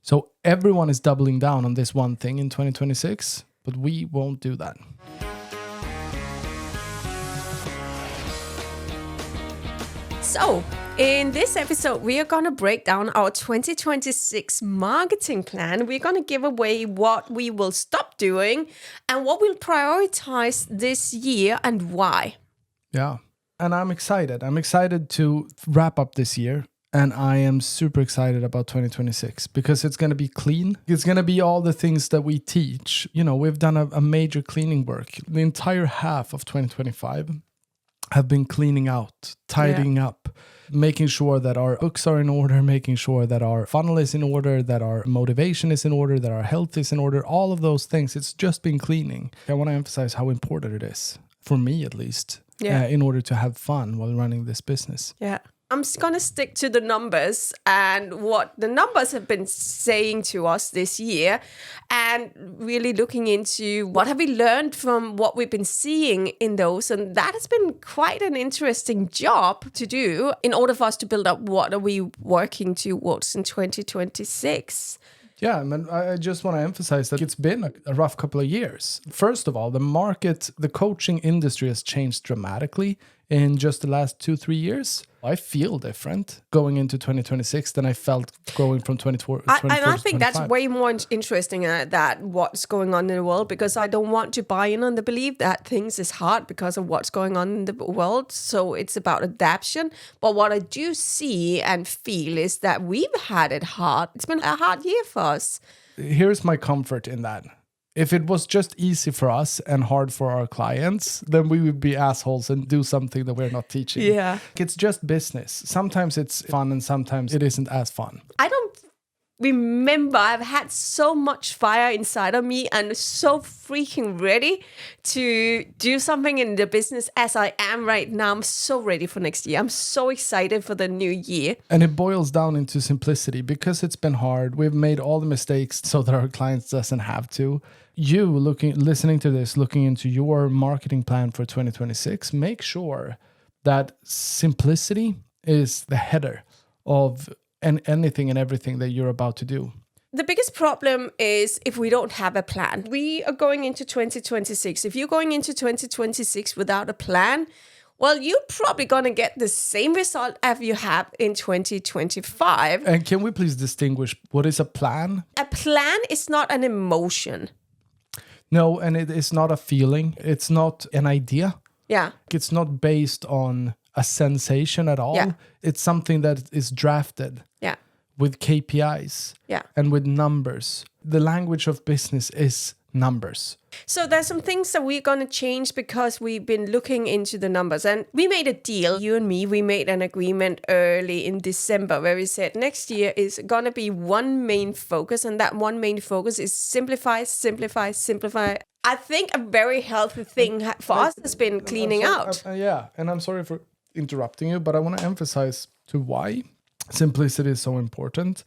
So everyone is doubling down on this one thing in 2026, but we won't do that. So, in this episode, we are going to break down our 2026 marketing plan. We're going to give away what we will stop doing and what we'll prioritize this year and why. Yeah. And I'm excited. I'm excited to wrap up this year. And I am super excited about 2026 because it's going to be clean. It's going to be all the things that we teach. You know, we've done a major cleaning work. The entire half of 2025 have been cleaning out, tidying up, making sure that our books are in order, making sure that our funnel is in order, that our motivation is in order, that our health is in order, all of those things. It's just been cleaning. I want to emphasize how important it is, for me at least, in order to have fun while running this business. Yeah. I'm just going to stick to the numbers and what the numbers have been saying to us this year and really looking into what have we learned from what we've been seeing in those. And that has been quite an interesting job to do in order for us to build up what are we working towards in 2026. Yeah, I just want to emphasize that it's been a rough couple of years. First of all, the market, the coaching industry has changed dramatically in just the last 2-3 years. I feel different going into 2026 than I felt going from 2024 to 2025. And I think that's way more interesting that what's going on in the world, because I don't want to buy in on the belief that things is hard because of what's going on in the world. So it's about adaptation. But what I do see and feel is that we've had it hard. It's been a hard year for us. Here's my comfort in that. If it was just easy for us and hard for our clients, then we would be assholes and do something that we're not teaching. Yeah. It's just business. Sometimes it's fun and sometimes it isn't as fun. I don't remember. I've had so much fire inside of me and so freaking ready to do something in the business as I am right now. I'm so ready for next year. I'm so excited for the new year. And it boils down into simplicity because it's been hard. We've made all the mistakes so that our clients doesn't have to. You listening to this, looking into your marketing plan for 2026, make sure that simplicity is the header of anything and everything that you're about to do. The biggest problem is if we don't have a plan. We are going into 2026. If you're going into 2026 without a plan, well, you're probably going to get the same result as you have in 2025. And can we please distinguish what is a plan? A plan is not an emotion. No, and it is not a feeling. It's not an idea. Yeah. It's not based on a sensation at all. Yeah. It's something that is drafted with KPIs and with numbers. The language of business is numbers. So there's some things that we're going to change because we've been looking into the numbers. And we made a deal, you and me, we made an agreement early in December where we said next year is going to be one main focus. And that one main focus is simplify, simplify, simplify. I think a very healthy thing for us has been cleaning out. And I'm sorry for interrupting you, but I want to emphasize to why simplicity is so important.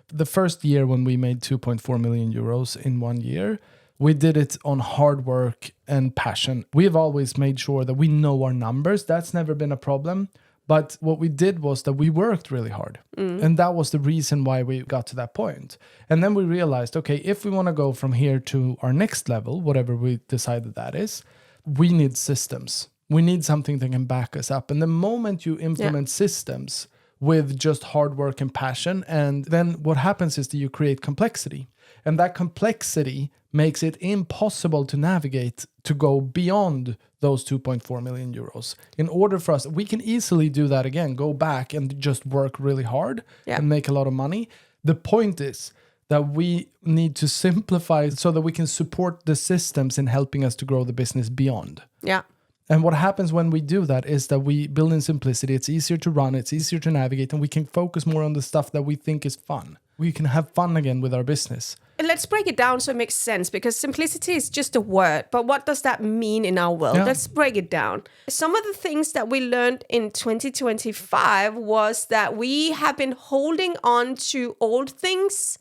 The first year when we made 2.4 million euros in 1 year, we did it on hard work and passion. We have always made sure that we know our numbers. That's never been a problem. But what we did was that we worked really hard. And that was the reason why we got to that point. And then we realized, okay, if we want to go from here to our next level, whatever we decided that is, we need systems. We need something that can back us up. And the moment you implement systems with just hard work and passion, and then what happens is that you create complexity. And that complexity makes it impossible to navigate to go beyond those 2.4 million euros. In order for us, we can easily do that again, go back and just work really hard and make a lot of money. The point is that we need to simplify so that we can support the systems in helping us to grow the business beyond. Yeah. And what happens when we do that is that we build in simplicity. It's easier to run, it's easier to navigate, and we can focus more on the stuff that we think is fun. We can have fun again with our business. Let's break it down so it makes sense, because simplicity is just a word. But what does that mean in our world? Let's break it down. Some of the things that we learned in 2025 was that we have been holding on to old things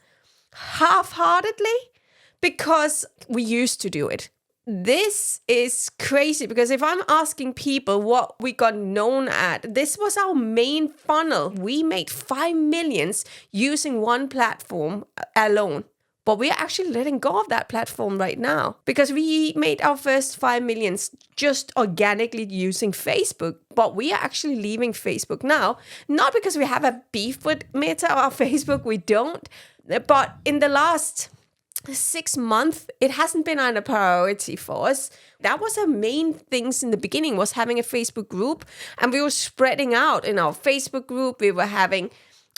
half-heartedly because we used to do it. this is crazy because if I'm asking people what we got known at, this was our main funnel. We made 5 millions using one platform alone. But we are actually letting go of that platform right now because we made our first 5 millions just organically using Facebook. But we are actually leaving Facebook now, not because we have a beef with Meta or Facebook, we don't. But in the last 6 months, it hasn't been on a priority for us. That was our main things in the beginning, was having a Facebook group. And we were spreading out in our Facebook group. We were having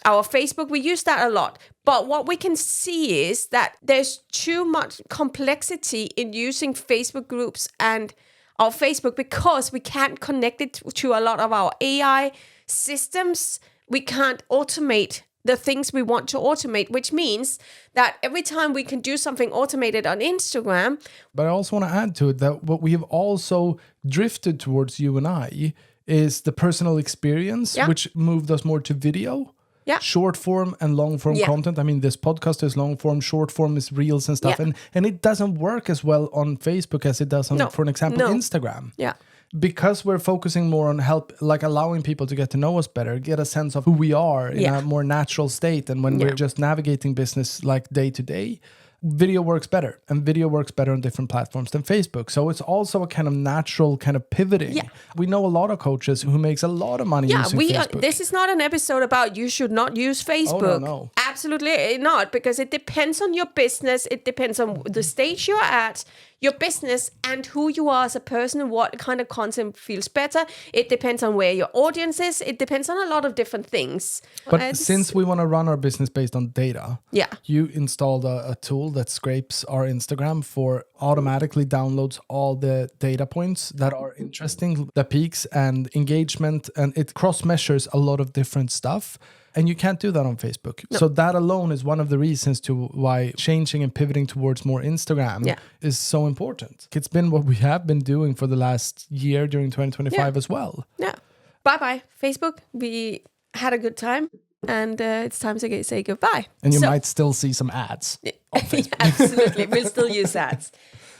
our Facebook, we use that a lot. But what we can see is that there's too much complexity in using Facebook groups and our Facebook because we can't connect it to a lot of our AI systems. We can't automate the things we want to automate, which means that every time we can do something automated on Instagram. But I also want to add to it that what we have also drifted towards, you and I, is the personal experience, which moved us more to video. Yeah. Short form and long form content. I mean, this podcast is long form, short form is reels and stuff. And it doesn't work as well on Facebook as it does on, for an example, Instagram. Yeah. Because we're focusing more on like allowing people to get to know us better, get a sense of who we are in a more natural state. And when we're just navigating business like day to day, video works better, and video works better on different platforms than Facebook. So it's also a kind of natural kind of pivoting. Yeah. We know a lot of coaches who makes a lot of money using Facebook. This is not an episode about you should not use Facebook. Oh, no. Absolutely not, because it depends on your business. It depends on the stage you're at, your business, and who you are as a person, and what kind of content feels better. It depends on where your audience is. It depends on a lot of different things. But since we want to run our business based on data, you installed a tool that scrapes our Instagram for automatically downloads all the data points that are interesting, the peaks and engagement, and it cross measures a lot of different stuff. And you can't do that on Facebook. No. So that alone is one of the reasons to why changing and pivoting towards more Instagram is so important. It's been what we have been doing for the last year during 2025 as well. Yeah. Bye-bye, Facebook. We had a good time. And it's time to say goodbye. And you might still see some ads on Facebook. Absolutely. We'll still use ads.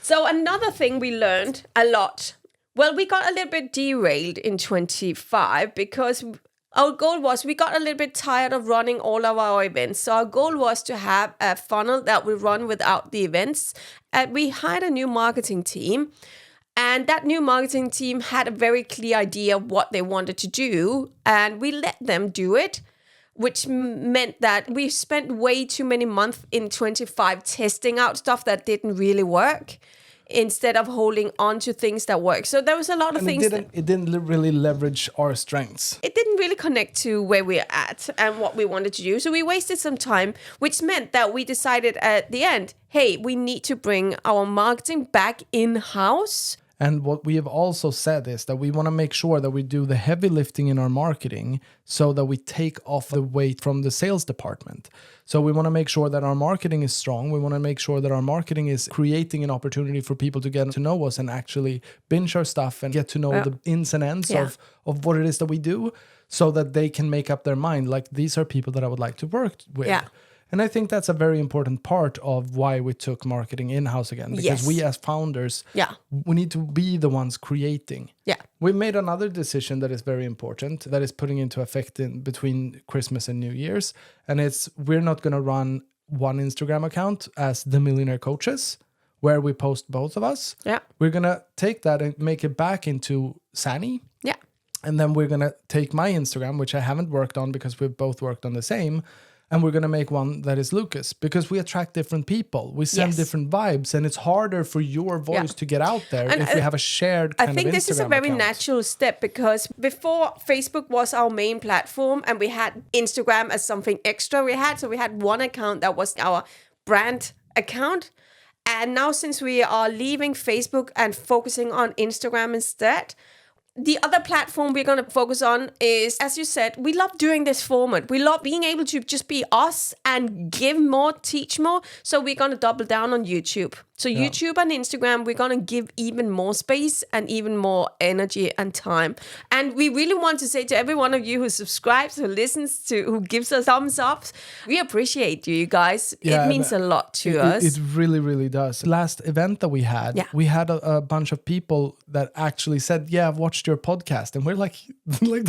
So another thing we learned a lot. Well, we got a little bit derailed in 25 because our goal was, we got a little bit tired of running all of our events. So our goal was to have a funnel that we run without the events. And we hired a new marketing team. And that new marketing team had a very clear idea of what they wanted to do. And we let them do it, which meant that we spent way too many months in 25 testing out stuff that didn't really work, instead of holding on to things that work. So there was a lot of things. It didn't really leverage our strengths. It didn't really connect to where we're at and what we wanted to do. So we wasted some time, which meant that we decided at the end, hey, we need to bring our marketing back in-house. And what we have also said is that we want to make sure that we do the heavy lifting in our marketing so that we take off the weight from the sales department. So we want to make sure that our marketing is strong. We want to make sure that our marketing is creating an opportunity for people to get to know us and actually binge our stuff and get to know the ins and ends of what it is that we do, so that they can make up their mind, like, these are people that I would like to work with. Yeah. And I think that's a very important part of why we took marketing in-house again. Because we as founders, we need to be the ones creating. Yeah. We made another decision that is very important, that is putting into effect in between Christmas and New Year's. And it's, we're not going to run one Instagram account as the Millionaire Coaches, where we post both of us. Yeah. We're going to take that and make it back into Sani. Yeah. And then we're going to take my Instagram, which I haven't worked on because we've both worked on the same, and we're going to make one that is Lucas, because we attract different people. We send different vibes, and it's harder for your voice to get out there if we have a shared kind of Instagram account. I think this is a very natural step, because before, Facebook was our main platform and we had Instagram as something extra we had. So we had one account that was our brand account. And now, since we are leaving Facebook and focusing on Instagram instead, The other platform we're going to focus on is, as you said, we love doing this format. We love being able to just be us and give more, teach more. So we're going to double down on YouTube. So YouTube and Instagram, we're going to give even more space and even more energy and time. And we really want to say to every one of you who subscribes, who listens to, who gives us thumbs up, we appreciate you guys. Yeah, it means a lot to us. It really, really does. Last event that we had a bunch of people that actually said, yeah, I've watched your podcast. And we're like,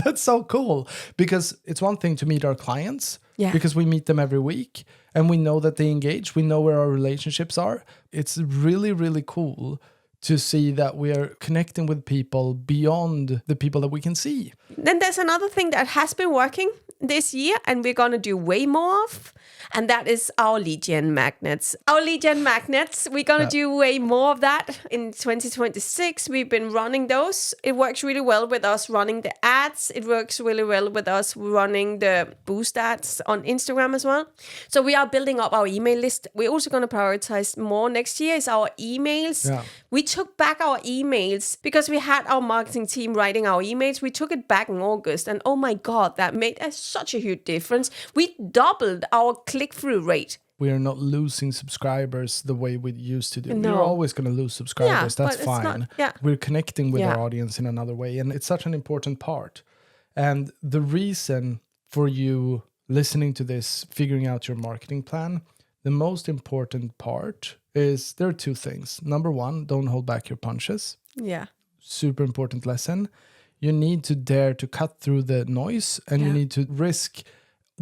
that's so cool. Because it's one thing to meet our clients, because we meet them every week and we know that they engage. We know where our relationships are. It's really, really cool to see that we are connecting with people beyond the people that we can see. Then there's another thing that has been working this year and we're going to do way more of, and that is our lead gen magnets. Our lead gen magnets, we're going to do way more of that in 2026. We've been running those. It works really well with us running the ads. It works really well with us running the boost ads on Instagram as well. So we are building up our email list. We're also going to prioritize more next year is our emails. Yeah. We took back our emails because we had our marketing team writing our emails. We took it back in August and oh my God, that made such a huge difference. We doubled our click-through rate. We are not losing subscribers the way we used to do. No. We're always going to lose subscribers. That's but it's fine. not- We're connecting with our audience in another way. And it's such an important part. And the reason for you listening to this, figuring out your marketing plan, the most important part is there are two things. Number one, don't hold back your punches. Yeah. Super important lesson. You need to dare to cut through the noise and you need to risk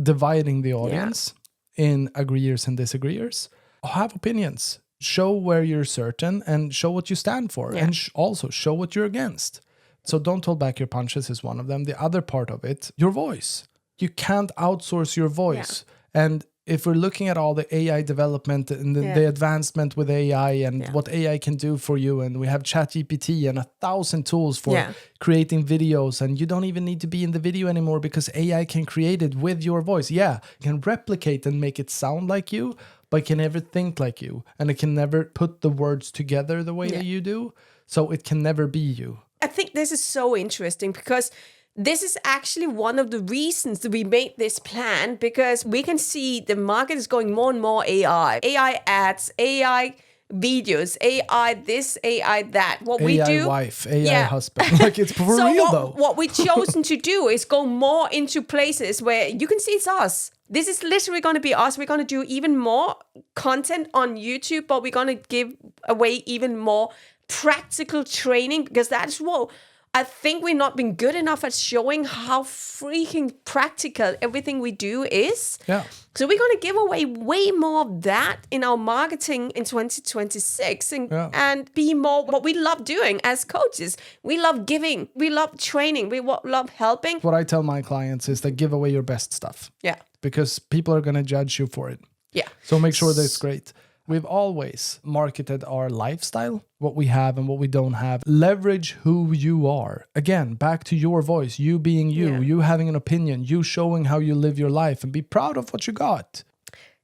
dividing the audience in agreeers and disagreeers. Have opinions. Show where you're certain and show what you stand for and also show what you're against. So don't hold back your punches is one of them. The other part of it, your voice. You can't outsource your voice. And if we're looking at all the AI development and the advancement with AI and what AI can do for you, and we have ChatGPT and 1,000 tools for creating videos, and you don't even need to be in the video anymore because AI can create it with your voice. Yeah, it can replicate and make it sound like you, but it can never think like you, and it can never put the words together the way that you do. So it can never be you. I think this is so interesting because this is actually one of the reasons that we made this plan, because we can see the market is going more and more AI. AI ads, AI videos, AI this, AI that. What we do, AI wife, AI husband. Like it's for so real though. What we've chosen to do is go more into places where you can see it's us. This is literally going to be us. We're going to do even more content on YouTube, but we're going to give away even more practical training, because that's what I think we've not been good enough at showing how freaking practical everything we do is. Yeah. So we're going to give away way more of that in our marketing in 2026 and be more what we love doing as coaches. We love giving. We love training. We love helping. What I tell my clients is that give away your best stuff. Yeah. Because people are going to judge you for it. Yeah. So make sure that it's great. We've always marketed our lifestyle, what we have and what we don't have. Leverage who you are. Again, back to your voice, you being you, you having an opinion, you showing how you live your life, and be proud of what you got.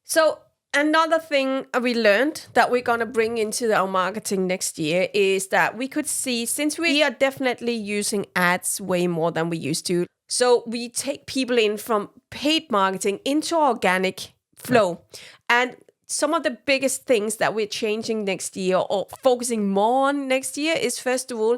So another thing we learned that we're going to bring into our marketing next year is that we could see, since we are definitely using ads way more than we used to, so we take people in from paid marketing into organic flow. And some of the biggest things that we're changing next year or focusing more on next year is, first of all,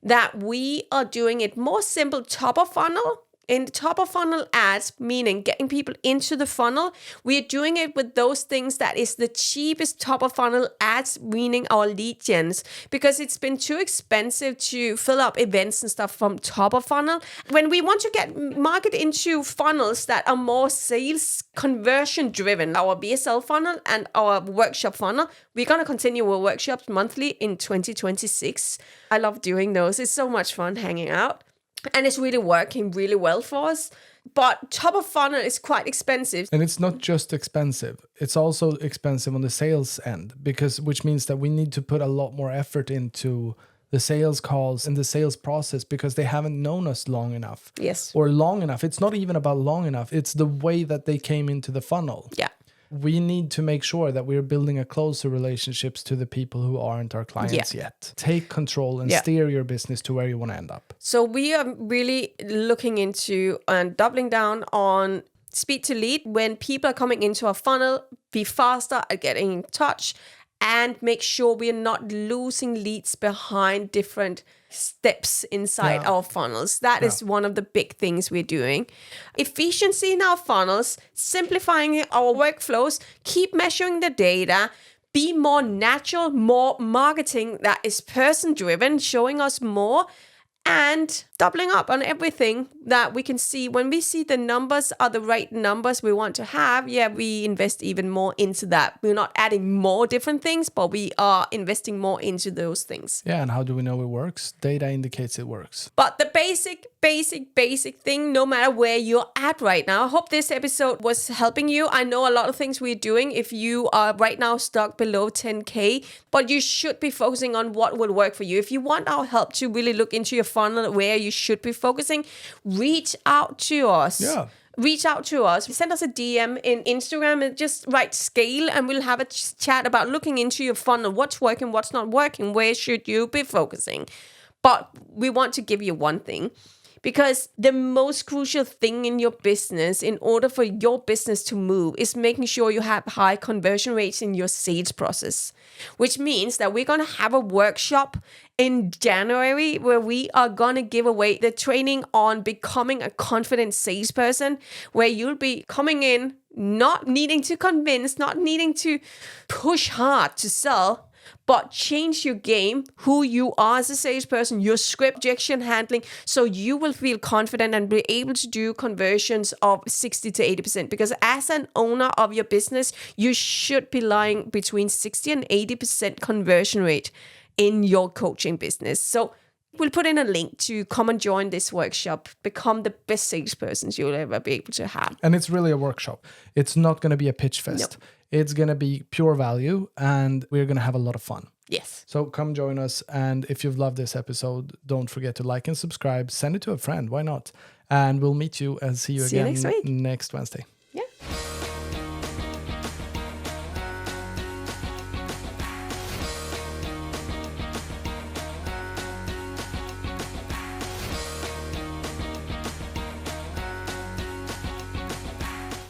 that we are doing it more simple top of funnel. In the top of funnel ads, meaning getting people into the funnel, we are doing it with those things that is the cheapest top of funnel ads, meaning our lead gens, because it's been too expensive to fill up events and stuff from top of funnel. When we want to get market into funnels that are more sales conversion driven, our BSL funnel and our workshop funnel, we're going to continue with workshops monthly in 2026. I love doing those. It's so much fun hanging out. And it's really working really well for us. But top of funnel is quite expensive. And it's not just expensive. It's also expensive on the sales end, which means that we need to put a lot more effort into the sales calls and the sales process, because they haven't known us long enough. Yes. Or long enough. It's not even about long enough. It's the way that they came into the funnel. Yeah. we need to make sure that we're building a closer relationships to the people who aren't our clients yet. Take control and steer your business to where you want to end up. So we are really looking into and doubling down on speed to lead. When people are coming into our funnel, be faster at getting in touch and make sure we are not losing leads behind different steps inside our funnels. That is one of the big things we're doing. Efficiency in our funnels, simplifying our workflows, keep measuring the data, be more natural, more marketing that is person-driven, showing us more, and doubling up on everything that we can see. When we see the numbers are the right numbers we want to have, we invest even more into that. We're not adding more different things, but we are investing more into those things. Yeah, and how do we know it works? Data indicates it works. But the basic thing, no matter where you're at right now, I hope this episode was helping you. I know a lot of things we're doing if you are right now stuck below 10K, but you should be focusing on what will work for you. If you want our help to really look into your funnel, where you should be focusing, reach out to us. Yeah. Reach out to us. Send us a DM in Instagram and just write scale, and we'll have a chat about looking into your funnel. What's working, what's not working, where should you be focusing? But we want to give you one thing. Because the most crucial thing in your business, in order for your business to move, is making sure you have high conversion rates in your sales process. Which means that we're going to have a workshop in January where we are going to give away the training on becoming a confident salesperson, where you'll be coming in not needing to convince, not needing to push hard to sell, but change your game, who you are as a salesperson, your script, objection handling, so you will feel confident and be able to do conversions of 60 to 80%. Because as an owner of your business, you should be lying between 60 and 80% conversion rate in your coaching business. So we'll put in a link to come and join this workshop, become the best salespersons you'll ever be able to have. And it's really a workshop. It's not going to be a pitch fest. No. It's going to be pure value, and we're going to have a lot of fun. Yes. So come join us. And if you've loved this episode, don't forget to like and subscribe. Send it to a friend. Why not? And we'll meet you and see you again next week. next Wednesday. Yeah.